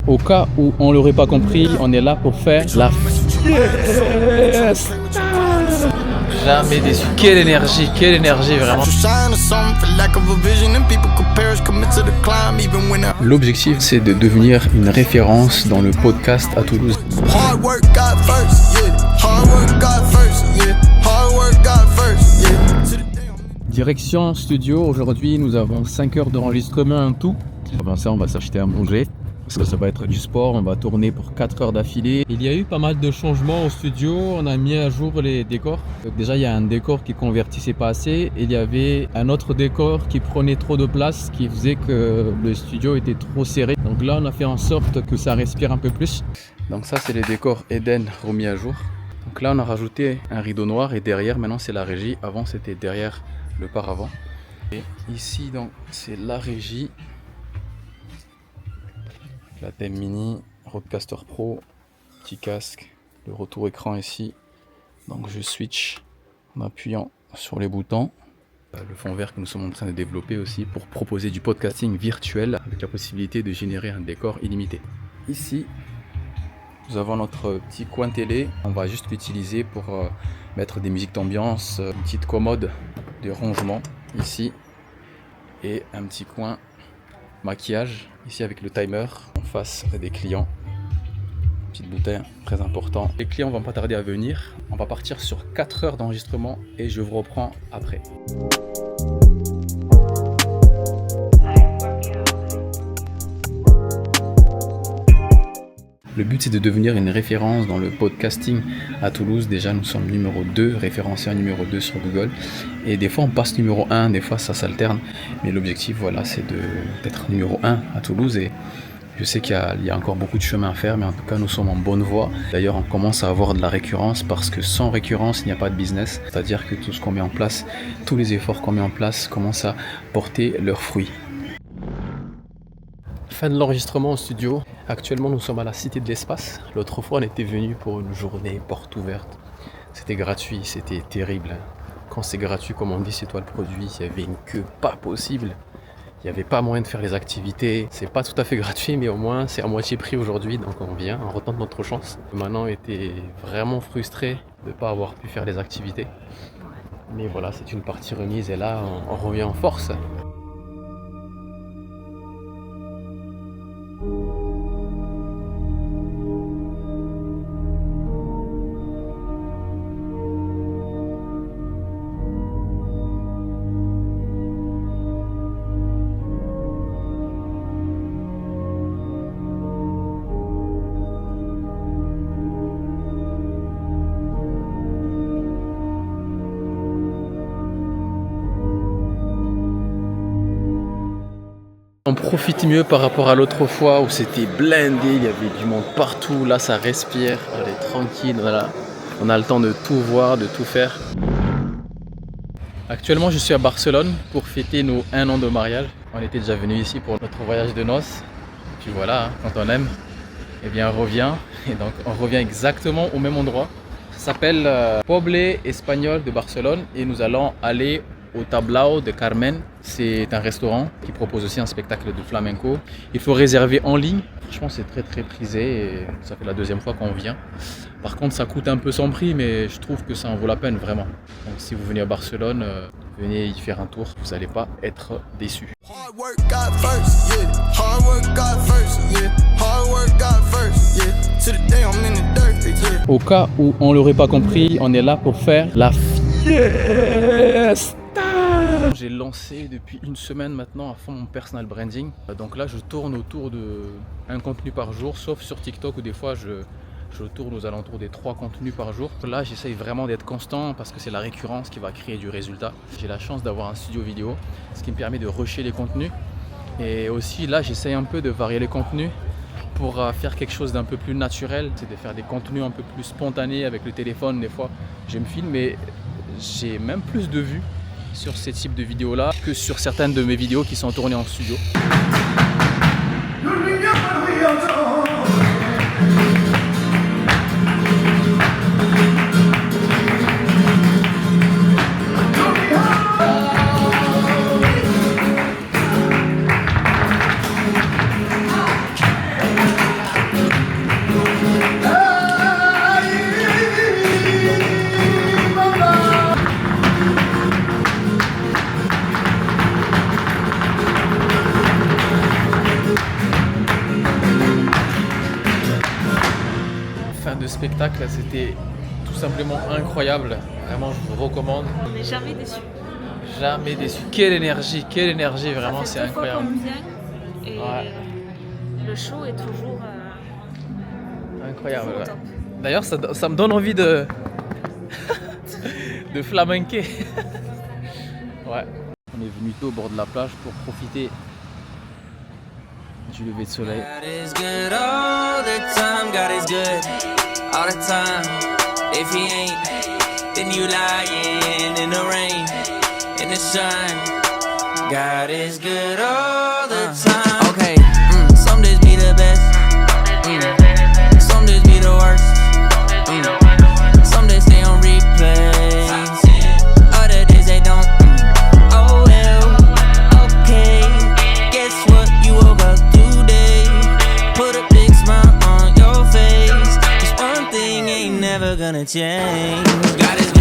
Au cas où on l'aurait pas compris, on est là pour faire la fiesta. Jamais déçu. Quelle énergie vraiment. L'objectif, c'est de devenir une référence dans le podcast à Toulouse. Direction studio, aujourd'hui nous avons 5 heures d'enregistrement en tout. Avant ça, on va s'acheter à manger. Parce que ça va être du sport, on va tourner pour 4 heures d'affilée. Il y a eu pas mal de changements au studio, on a mis à jour les décors. Donc déjà il y a un décor qui convertissait pas assez et il y avait un autre décor qui prenait trop de place, qui faisait que le studio était trop serré. Donc là on a fait en sorte que ça respire un peu plus. Donc ça c'est les décors Eden remis à jour. Donc là on a rajouté un rideau noir et derrière maintenant c'est la régie. Avant c'était derrière le paravent. Et ici donc c'est la régie. La thème mini, Rodecaster Pro, petit casque, le retour écran ici. Donc je switch en appuyant sur les boutons. Le fond vert que nous sommes en train de développer aussi pour proposer du podcasting virtuel avec la possibilité de générer un décor illimité. Ici, nous avons notre petit coin télé. On va juste l'utiliser pour mettre des musiques d'ambiance, une petite commode de rangement ici et un petit coin maquillage ici avec le timer en face des clients. Petite bouteille, très important. Les clients vont pas tarder à venir. On va partir sur 4 heures d'enregistrement et je vous reprends après. Le but c'est de devenir une référence dans le podcasting à Toulouse. Déjà nous sommes numéro 2, référencé en numéro 2 sur Google. Et des fois on passe numéro 1, des fois ça s'alterne. Mais l'objectif voilà, c'est d'être numéro 1 à Toulouse. Et je sais qu'il y a encore beaucoup de chemin à faire, mais en tout cas nous sommes en bonne voie. D'ailleurs on commence à avoir de la récurrence parce que sans récurrence il n'y a pas de business. C'est-à-dire que tout ce qu'on met en place, tous les efforts qu'on met en place commencent à porter leurs fruits. Fin de l'enregistrement au studio. Actuellement nous sommes à la Cité de l'Espace. L'autre fois on était venu pour une journée porte ouverte. C'était gratuit, c'était terrible. Quand c'est gratuit comme on dit c'est toi le produit, il y avait une queue pas possible. Il n'y avait pas moyen de faire les activités. C'est pas tout à fait gratuit mais au moins c'est à moitié prix aujourd'hui. Donc on vient, on retente notre chance. Maintenant on était vraiment frustré de ne pas avoir pu faire les activités. Mais voilà, c'est une partie remise et là on revient en force. On profite mieux par rapport à l'autre fois où c'était blindé, il y avait du monde partout, là ça respire, elle est tranquille, voilà. On a le temps de tout voir, de tout faire. Actuellement je suis à Barcelone pour fêter nos 1 an de mariage. On était déjà venu ici pour notre voyage de noces. Et puis voilà, hein, quand on aime, eh bien on revient. Et donc on revient exactement au même endroit. Ça s'appelle Poble Espagnol de Barcelone et nous allons aller au Tablao de Carmen. C'est un restaurant qui propose aussi un spectacle de flamenco. Il faut réserver en ligne. Franchement, c'est très très prisé et ça fait la 2e fois qu'on vient. Par contre, ça coûte un peu son prix, mais je trouve que ça en vaut la peine vraiment. Donc si vous venez à Barcelone, venez y faire un tour. Vous n'allez pas être déçus. Au cas où on l'aurait pas compris, on est là pour faire la fiesta. J'ai lancé depuis une semaine maintenant à fond mon personal branding. Donc là je tourne autour de un contenu par jour, sauf sur TikTok où des fois je tourne aux alentours des 3 contenus par jour. Là j'essaye vraiment d'être constant parce que c'est la récurrence qui va créer du résultat. J'ai la chance d'avoir un studio vidéo, ce qui me permet de rusher les contenus. Et aussi là j'essaye un peu de varier les contenus pour faire quelque chose d'un peu plus naturel. C'est de faire des contenus un peu plus spontanés avec le téléphone. Des fois je me filme et j'ai même plus de vues sur ces types de vidéos là que sur certaines de mes vidéos qui sont tournées en studio. de spectacle, c'était tout simplement incroyable. Vraiment, je vous recommande. On n'est jamais déçu. Jamais déçu. Quelle énergie, vraiment, c'est incroyable. Et Ouais. le show est toujours Incroyable. toujours au Ouais. top. D'ailleurs, ça me donne envie de de flamenquer. Ouais. On est venu tôt au bord de la plage pour profiter du lever de soleil. God is good all the time, God is good all the time. If he ain't, then you lying in the rain, in the sun. God is good all the time. Okay, some days be the best, some days be the worst. Some days stay on replay, other days they don't. Oh well, okay. Guess what? You woke up today. Put a big smile on your face. 'Cause one thing ain't never gonna change. God is